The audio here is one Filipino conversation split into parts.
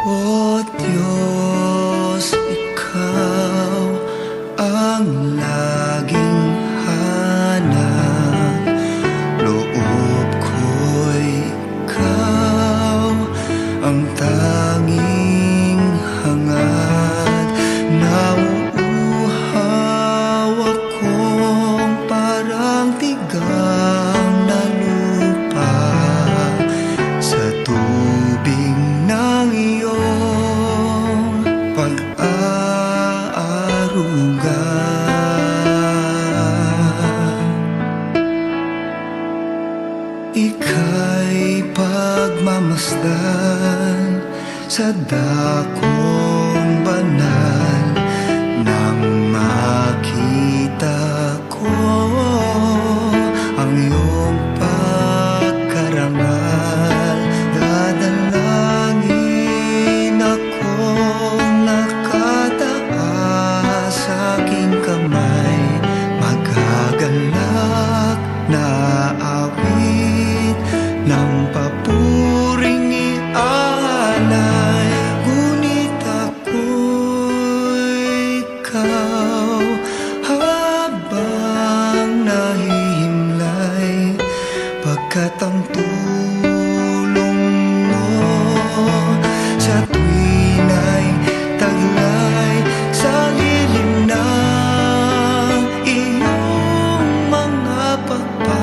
O Diyos, Ikaw ang laging hanap. Loob ko'y Ikaw ang tanging hangad. Nauuhaw akong parang tigang na lupa sa tubig ng iyong pag-aaruga. Ika'y pagmamasdan sa dakong banal. Nang makita ko ang iyong pagkarangal, dadalangin akong nakataas sa aking kamay. Magagalak na awit ng papuring ialay. Ngunit ako'y ikaw habang nahihimlay, pagkat ang tulong mo sa tuwin ay taglay sa lilim ng iyong mga pagpag.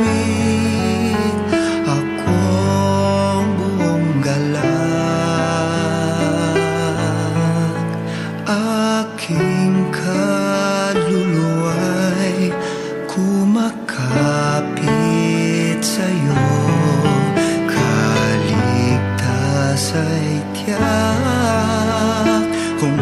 Umaahawit akong buong galak. Aking kaluluwa'y kumakapit sa'yo. Kaligtas ay tiyak kung